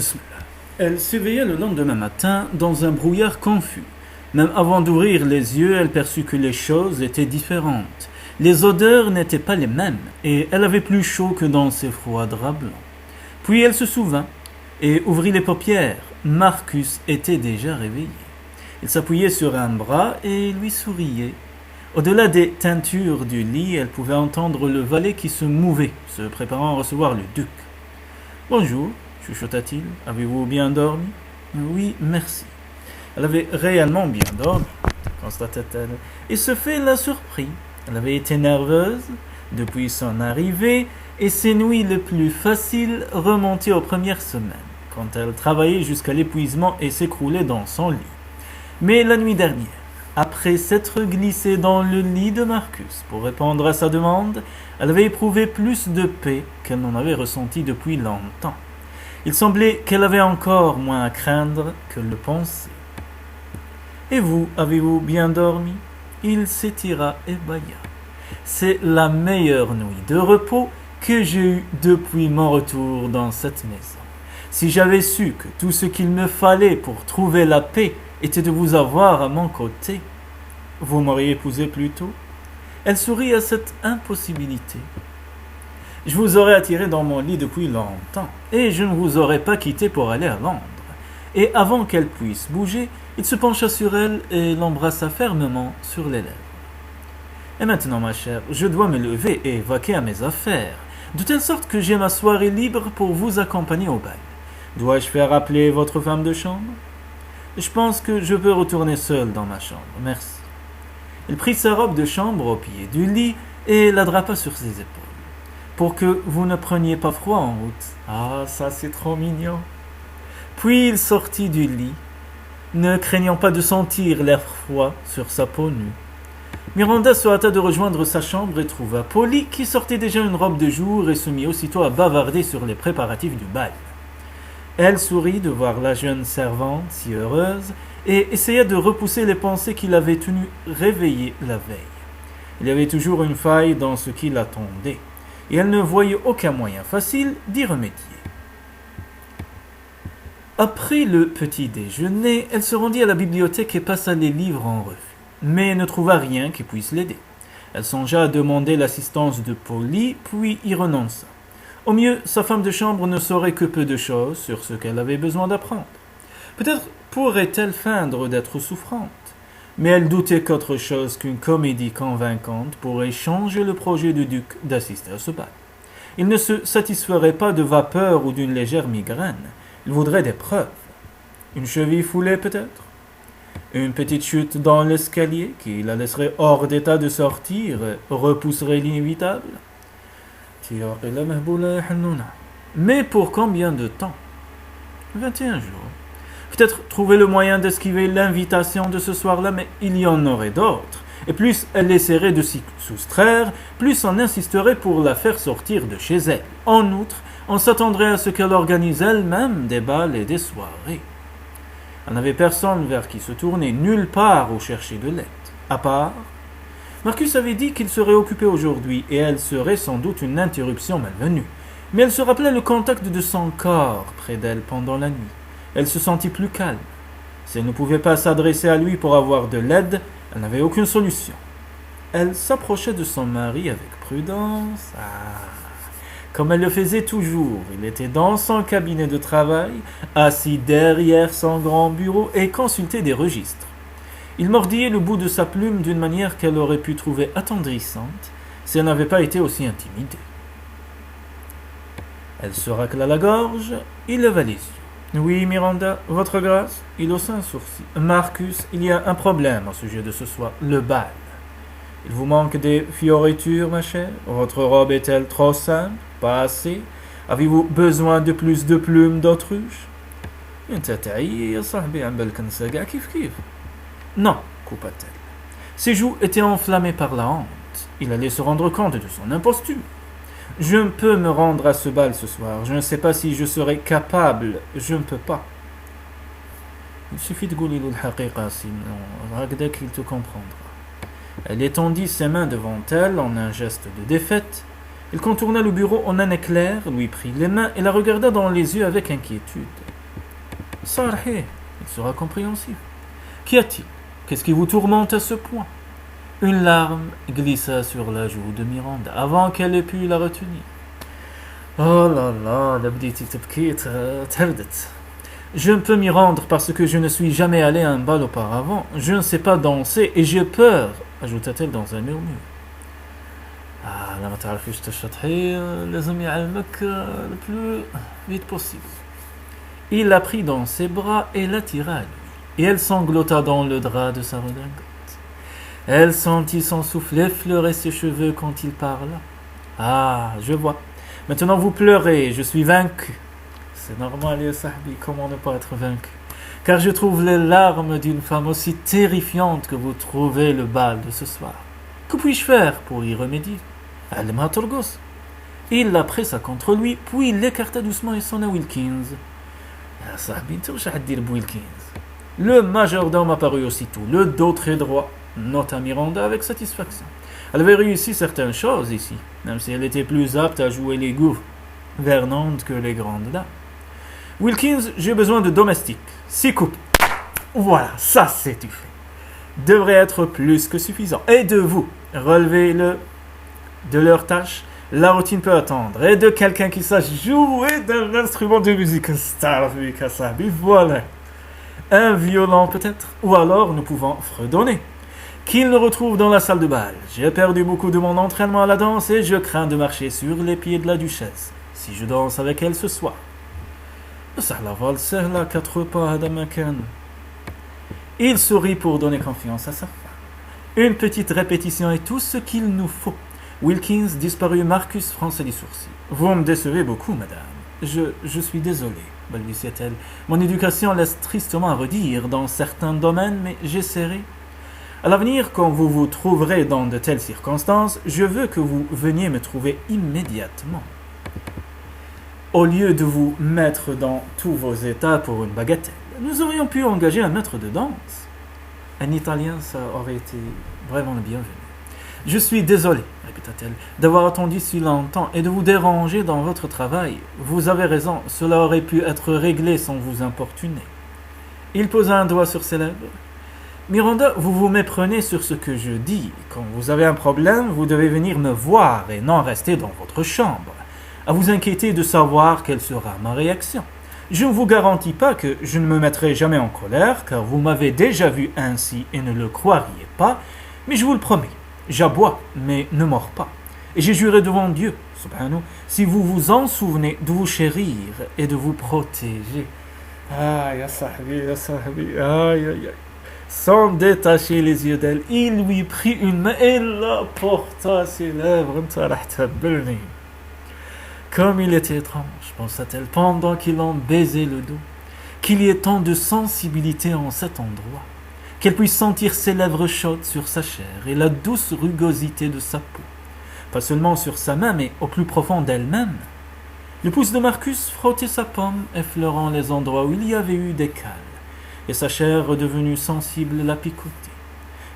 Bismillah. Elle s'éveilla le lendemain matin dans un brouillard confus. Même avant d'ouvrir les yeux, elle perçut que les choses étaient différentes. Les odeurs n'étaient pas les mêmes, et elle avait plus chaud que dans ses froids draps blancs. Puis elle se souvint, et ouvrit les paupières. Marcus était déjà réveillé. Il s'appuyait sur un bras et lui souriait. Au-delà des teintures du lit, elle pouvait entendre le valet qui se mouvait, se préparant à recevoir le duc. « Bonjour », chuchota-t-il, « avez-vous bien dormi ?»« Oui, merci. » Elle avait réellement bien dormi, constata-t-elle, et ce fait la surprit. Elle avait été nerveuse depuis son arrivée, et ses nuits les plus faciles remontaient aux premières semaines, quand elle travaillait jusqu'à l'épuisement et s'écroulait dans son lit. Mais la nuit dernière, après s'être glissée dans le lit de Marcus pour répondre à sa demande, elle avait éprouvé plus de paix qu'elle n'en avait ressenti depuis longtemps. Il semblait qu'elle avait encore moins à craindre que le pensait. « Et vous, avez-vous bien dormi ?» Il s'étira et bâilla. « C'est la meilleure nuit de repos que j'ai eue depuis mon retour dans cette maison. Si j'avais su que tout ce qu'il me fallait pour trouver la paix était de vous avoir à mon côté, vous m'auriez épousé plus tôt ?» Elle sourit à cette impossibilité. « Je vous aurais attiré dans mon lit depuis longtemps, et je ne vous aurais pas quitté pour aller à Londres. » Et avant qu'elle puisse bouger, il se pencha sur elle et l'embrassa fermement sur les lèvres. « Et maintenant, ma chère, je dois me lever et vaquer à mes affaires, de telle sorte que j'ai ma soirée libre pour vous accompagner au bal. Dois-je faire appeler votre femme de chambre ? Je pense que je peux retourner seul dans ma chambre, merci. » Il prit sa robe de chambre au pied du lit et la drapa sur ses épaules. « Pour que vous ne preniez pas froid en route. Ah, ça c'est trop mignon. » Puis il sortit du lit, ne craignant pas de sentir l'air froid sur sa peau nue. Miranda se hâta de rejoindre sa chambre et trouva Polly qui sortait déjà une robe de jour et se mit aussitôt à bavarder sur les préparatifs du bal. Elle sourit de voir la jeune servante si heureuse et essaya de repousser les pensées qui l'avaient tenue réveillée la veille. Il y avait toujours une faille dans ce qui l'attendait, et elle ne voyait aucun moyen facile d'y remédier. Après le petit déjeuner, elle se rendit à la bibliothèque et passa les livres en revue, mais ne trouva rien qui puisse l'aider. Elle songea à demander l'assistance de Polly, puis y renonça. Au mieux, sa femme de chambre ne saurait que peu de choses sur ce qu'elle avait besoin d'apprendre. Peut-être pourrait-elle feindre d'être souffrante, mais elle doutait qu'autre chose qu'une comédie convaincante pourrait changer le projet du duc d'assister à ce bal. Il ne se satisferait pas de vapeur ou d'une légère migraine. Il voudrait des preuves. Une cheville foulée peut-être ? Une petite chute dans l'escalier qui la laisserait hors d'état de sortir repousserait l'inévitable ? Mais pour combien de temps ? 21 jours. Peut-être trouver le moyen d'esquiver l'invitation de ce soir-là, mais il y en aurait d'autres. Et plus elle essaierait de s'y soustraire, plus on insisterait pour la faire sortir de chez elle. En outre, on s'attendrait à ce qu'elle organise elle-même des bals et des soirées. Elle n'avait personne vers qui se tourner, nulle part où chercher de l'aide. À part, Marcus avait dit qu'il serait occupé aujourd'hui, et elle serait sans doute une interruption malvenue. Mais elle se rappelait le contact de son corps près d'elle pendant la nuit. Elle se sentit plus calme. Si elle ne pouvait pas s'adresser à lui pour avoir de l'aide, elle n'avait aucune solution. Elle s'approchait de son mari avec prudence. Comme elle le faisait toujours, il était dans son cabinet de travail, assis derrière son grand bureau et consultait des registres. Il mordillait le bout de sa plume d'une manière qu'elle aurait pu trouver attendrissante si elle n'avait pas été aussi intimidée. Elle se racla la gorge, il leva les yeux. « Oui, Miranda, votre grâce ?» Il haussa un sourcil. « Marcus, il y a un problème au sujet de ce soir, le bal. Il vous manque des fioritures, ma chère? Votre robe est-elle trop simple? Pas assez? Avez-vous besoin de plus de plumes d'autruche? » Non, coupa-t-elle. Ses joues étaient enflammées par la honte. Il allait se rendre compte de son imposture. Je peux me rendre à ce bal ce soir. Je ne sais pas si je serai capable. Je ne peux pas. Il suffit de gouler l'haqiqa, sinon Ragdak il te comprendra. Elle étendit ses mains devant elle en un geste de défaite, Il contourna le bureau en un éclair, lui prit les mains et la regarda dans les yeux avec inquiétude. Sarhé, il sera compréhensif. Qu'y a-t-il? Qu'est-ce qui vous tourmente à ce point? Une larme glissa sur la joue de Miranda avant qu'elle ait pu la retenir. Oh là là, la petite petite tardet. Je ne peux m'y rendre parce que je ne suis jamais allé à un bal auparavant. Je ne sais pas danser et j'ai peur, ajouta-t-elle dans un murmure. Ah, là, تعرفيش تشطحي, لازم يعلمك le plus vite possible. Il la prit dans ses bras et l'attira à lui, et elle sanglota dans le drap de sa redingote. Elle sentit son souffle effleurer ses cheveux quand il parla. Ah, je vois. Maintenant vous pleurez, je suis vaincu. C'est normal, ya sahbi, comment ne pas être vaincu? Car je trouve les larmes d'une femme aussi terrifiantes que vous trouvez le bal de ce soir. Que puis-je faire pour y remédier? Alma Torgos. Il la pressa contre lui, puis il l'écarta doucement et sonna Wilkins. Ya sahbi, Wilkins. Le majordome apparut aussitôt, le dos très droit, nota Miranda avec satisfaction. Elle avait réussi certaines choses ici, même si elle était plus apte à jouer les gouvernantes que les grandes dames. Wilkins, j'ai besoin de domestiques. 6 coupes. Voilà, ça c'est du fait. Devrait être plus que suffisant. Et de vous, relevez-le de leurs tâches. La routine peut attendre. Et de quelqu'un qui sache jouer d'un instrument de musique. Voilà. Un violon peut-être. Ou alors nous pouvons fredonner. Qu'il le retrouve dans la salle de bal. J'ai perdu beaucoup de mon entraînement à la danse et je crains de marcher sur les pieds de la duchesse si je danse avec elle ce soir. Il sourit pour donner confiance à sa femme. Une petite répétition est tout ce qu'il nous faut. Wilkins disparut, Marcus fronça les sourcils. Vous me décevez beaucoup, madame. Je suis désolé, balbutia-t-elle. Mon éducation laisse tristement à redire dans certains domaines, mais j'essaierai. À l'avenir, quand vous vous trouverez dans de telles circonstances, je veux que vous veniez me trouver immédiatement. Au lieu de vous mettre dans tous vos états pour une bagatelle, nous aurions pu engager un maître de danse. Un Italien, ça aurait été vraiment le bienvenu. Je suis désolé, répéta-t-elle, d'avoir attendu si longtemps et de vous déranger dans votre travail. Vous avez raison, cela aurait pu être réglé sans vous importuner. Il posa un doigt sur ses lèvres. Miranda, vous vous méprenez sur ce que je dis. Quand vous avez un problème, vous devez venir me voir et non rester dans votre chambre, à vous inquiéter de savoir quelle sera ma réaction. Je ne vous garantis pas que je ne me mettrai jamais en colère, car vous m'avez déjà vu ainsi et ne le croiriez pas, mais je vous le promets, j'aboie, mais ne mords pas. Et j'ai juré devant Dieu, subhanahu, si vous vous en souvenez, de vous chérir et de vous protéger. Ah, ya sahbi, aïe, aïe, aïe. Sans détacher les yeux d'elle, il lui prit une main et la porta à ses lèvres. Comme il était étrange, pensa-t-elle, pendant qu'il en baisait le dos, qu'il y ait tant de sensibilité en cet endroit, qu'elle puisse sentir ses lèvres chaudes sur sa chair et la douce rugosité de sa peau, pas seulement sur sa main, mais au plus profond d'elle-même. Le pouce de Marcus frottait sa paume, effleurant les endroits où il y avait eu des cales, et sa chair redevenue sensible la picotait.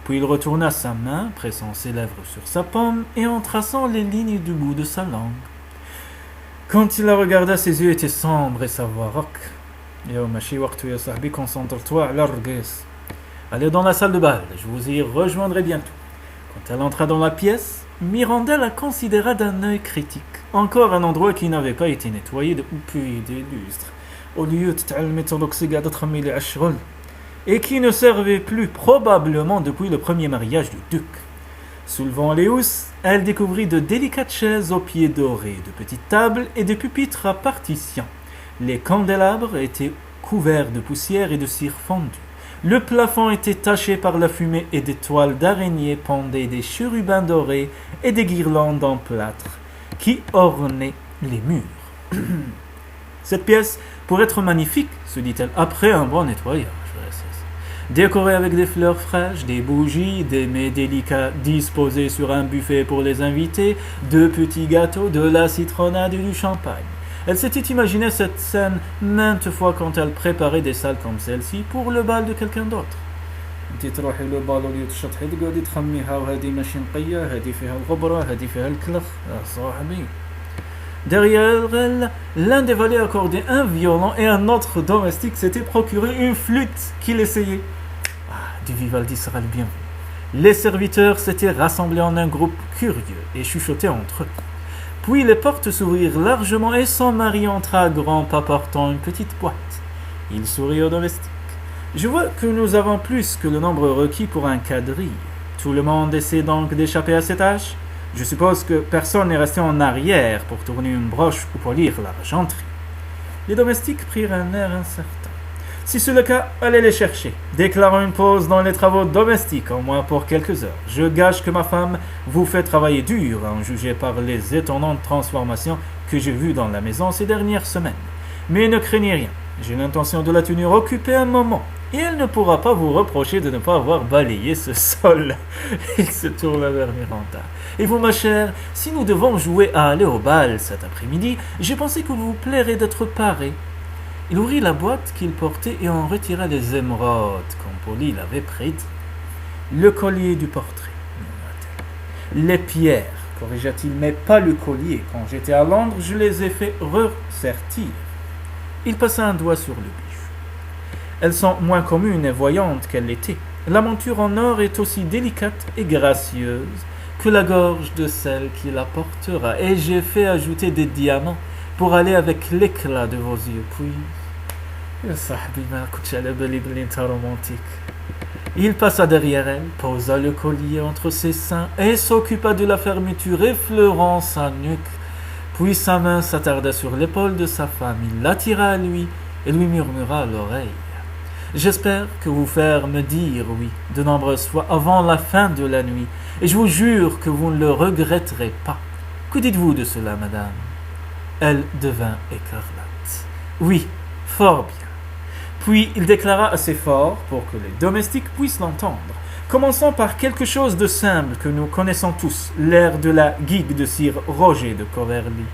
Puis il retourna sa main, pressant ses lèvres sur sa paume et en traçant les lignes du bout de sa langue. Quand il la regarda, ses yeux étaient sombres et sa voix rauque. Concentre-toi, allez dans la salle de bal, je vous y rejoindrai bientôt. Quand elle entra dans la pièce, Miranda la considéra d'un œil critique. Encore un endroit qui n'avait pas été nettoyé depuis des lustres, au lieu de et qui ne servait plus probablement depuis le premier mariage du duc. Soulevant les housses, elle découvrit de délicates chaises aux pieds dorés, de petites tables et de pupitres à partition. Les candélabres étaient couverts de poussière et de cire fondue. Le plafond était taché par la fumée et des toiles d'araignée pendaient des chérubins dorés et des guirlandes en plâtre qui ornaient les murs. Cette pièce, pour être magnifique, se dit-elle, après un bon nettoyage. Décorée avec des fleurs fraîches, des bougies, des mets délicats disposés sur un buffet pour les invités, de petits gâteaux, de la citronnade et du champagne. Elle s'était imaginé cette scène maintes fois quand elle préparait des salles comme celle-ci pour le bal de quelqu'un d'autre. انتي تروحي لو بالولي تشطحي تقعدي تخميها وهذه ماشي نقية هذه فيها الغبرة هذه فيها الكلخ صاحبي. Derrière elle, l'un des valets accordait un violon et un autre domestique s'était procuré une flûte qu'il essayait. Du Vivaldi sera le bienvenu. Les serviteurs s'étaient rassemblés en un groupe curieux et chuchotaient entre eux. Puis les portes s'ouvrirent largement et son mari entra à grands pas portant une petite boîte. Il sourit au domestique. Je vois que nous avons plus que le nombre requis pour un quadrille. Tout le monde essaie donc d'échapper à cette tâche. Je suppose que personne n'est resté en arrière pour tourner une broche ou polir l'argenterie. Les domestiques prirent un air incertain. Si c'est le cas, allez les chercher. Déclarons une pause dans les travaux domestiques, au moins pour quelques heures. Je gage que ma femme vous fait travailler dur, en juger par les étonnantes transformations que j'ai vues dans la maison ces dernières semaines. Mais ne craignez rien, j'ai l'intention de la tenir occupée un moment. Et elle ne pourra pas vous reprocher de ne pas avoir balayé ce sol. Il se tourna vers Miranda. Et vous, ma chère, si nous devons jouer à aller au bal cet après-midi, j'ai pensé que vous plairait d'être parée. Il ouvrit la boîte qu'il portait et en retira les émeraudes, comme Polly l'avait prédit. Le collier du portrait, murmura-t-elle. Les pierres, corrigea-t-il, mais pas le collier. Quand j'étais à Londres, je les ai fait ressertir. Il passa un doigt sur le bijou. Elles sont moins communes et voyantes qu'elles l'étaient. La monture en or est aussi délicate et gracieuse que la gorge de celle qui la portera. Et j'ai fait ajouter des diamants pour aller avec l'éclat de vos yeux. Puis, il passa derrière elle, posa le collier entre ses seins et s'occupa de la fermeture, effleurant sa nuque. Puis sa main s'attarda sur l'épaule de sa femme. Il l'attira à lui et lui murmura à l'oreille. J'espère que vous faire me dire oui de nombreuses fois avant la fin de la nuit, et je vous jure que vous ne le regretterez pas. Que dites-vous de cela, madame? Elle devint écarlate. Oui, fort bien. Puis il déclara assez fort pour que les domestiques puissent l'entendre. Commençons par quelque chose de simple que nous connaissons tous, l'air de la gigue de Sir Roger de Coverley.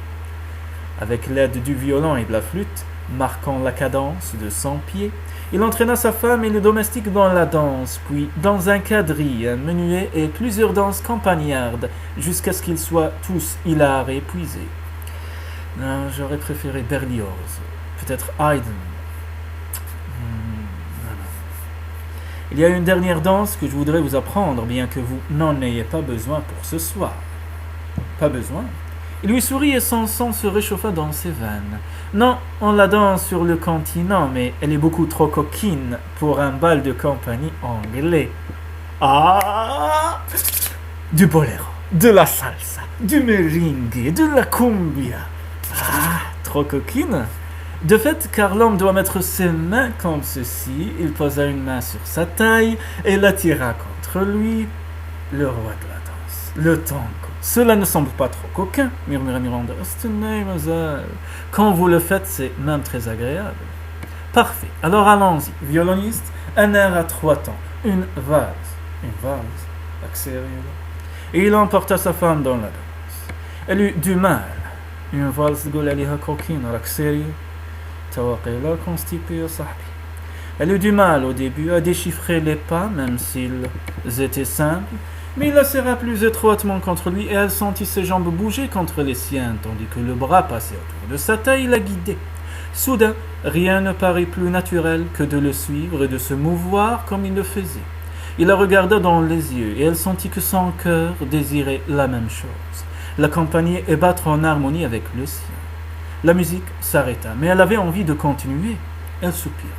Avec l'aide du violon et de la flûte, marquant la cadence de 100 pieds, il entraîna sa femme et le domestique dans la danse, puis dans un quadrille, un menuet et plusieurs danses campagnardes, jusqu'à ce qu'ils soient tous hilars et épuisés. Non, j'aurais préféré Berlioz, peut-être Haydn. Non. Il y a une dernière danse que je voudrais vous apprendre, bien que vous n'en ayez pas besoin pour ce soir. Pas besoin? Il lui sourit et son sang se réchauffa dans ses veines. Non, on la danse sur le continent, mais elle est beaucoup trop coquine pour un bal de compagnie anglais. Ah! Du boléro, de la salsa, du merengue, de la cumbia. Ah, trop coquine. De fait, car l'homme doit mettre ses mains comme ceci, il posa une main sur sa taille et l'attira contre lui. Le roi de la danse, le tango. Cela ne semble pas trop coquin, murmura Miranda. Quand vous le faites, c'est même très agréable. Parfait. Alors allons-y. Violoniste, un air à 3 temps. Une valse. Et il emporta sa femme dans la danse. Elle eut du mal. Une valse de coquine, Elle eut du mal au début à déchiffrer les pas, même s'ils étaient simples. Mais il la serra plus étroitement contre lui et elle sentit ses jambes bouger contre les siennes, tandis que le bras passé autour de sa taille la guidait. Soudain, rien ne parut plus naturel que de le suivre et de se mouvoir comme il le faisait. Il la regarda dans les yeux et elle sentit que son cœur désirait la même chose, l'accompagner et battre en harmonie avec le sien. La musique s'arrêta, mais elle avait envie de continuer. Elle soupira.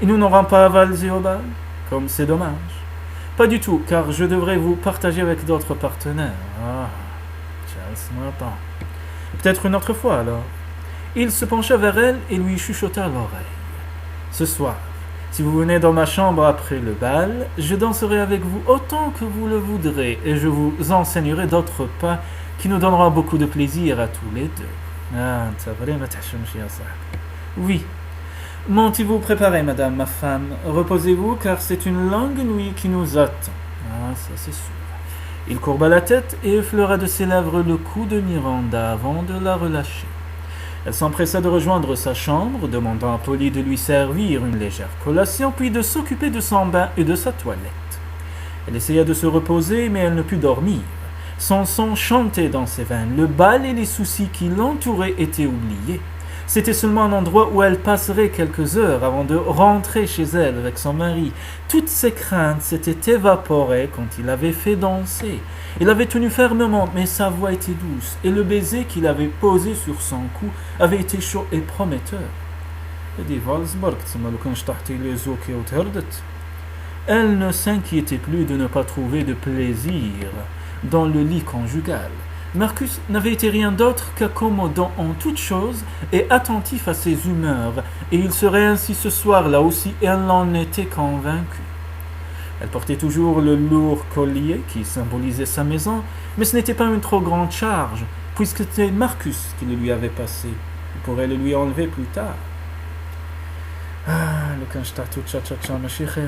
Et nous n'aurons pas valsé au bal? Comme c'est dommage. Pas du tout, car je devrais vous partager avec d'autres partenaires. Ah, Charles m'attend. Peut-être une autre fois, alors. Il se pencha vers elle et lui chuchota à l'oreille. Ce soir, si vous venez dans ma chambre après le bal, je danserai avec vous autant que vous le voudrez et je vous enseignerai d'autres pas qui nous donneront beaucoup de plaisir à tous les deux. Ah, oui. Montez-vous préparez, madame, ma femme. Reposez-vous, car c'est une longue nuit qui nous attend. Ah, ça c'est sûr. Il courba la tête et effleura de ses lèvres le cou de Miranda avant de la relâcher. Elle s'empressa de rejoindre sa chambre, demandant à Polly de lui servir une légère collation, puis de s'occuper de son bain et de sa toilette. Elle essaya de se reposer, mais elle ne put dormir. Son sang chantait dans ses veines. Le bal et les soucis qui l'entouraient étaient oubliés. C'était seulement un endroit où elle passerait quelques heures avant de rentrer chez elle avec son mari. Toutes ses craintes s'étaient évaporées quand il l'avait fait danser. Il avait tenu fermement, mais sa voix était douce, et le baiser qu'il avait posé sur son cou avait été chaud et prometteur. Elle ne s'inquiétait plus de ne pas trouver de plaisir dans le lit conjugal. Marcus n'avait été rien d'autre qu'accommodant en toutes choses et attentif à ses humeurs, et il serait ainsi ce soir-là aussi, et elle en était convaincue. Elle portait toujours le lourd collier qui symbolisait sa maison, mais ce n'était pas une trop grande charge, puisque c'était Marcus qui le lui avait passé. Il pourrait le lui enlever plus tard. Ah, le kanshta tout cha cha cha, ma chérie.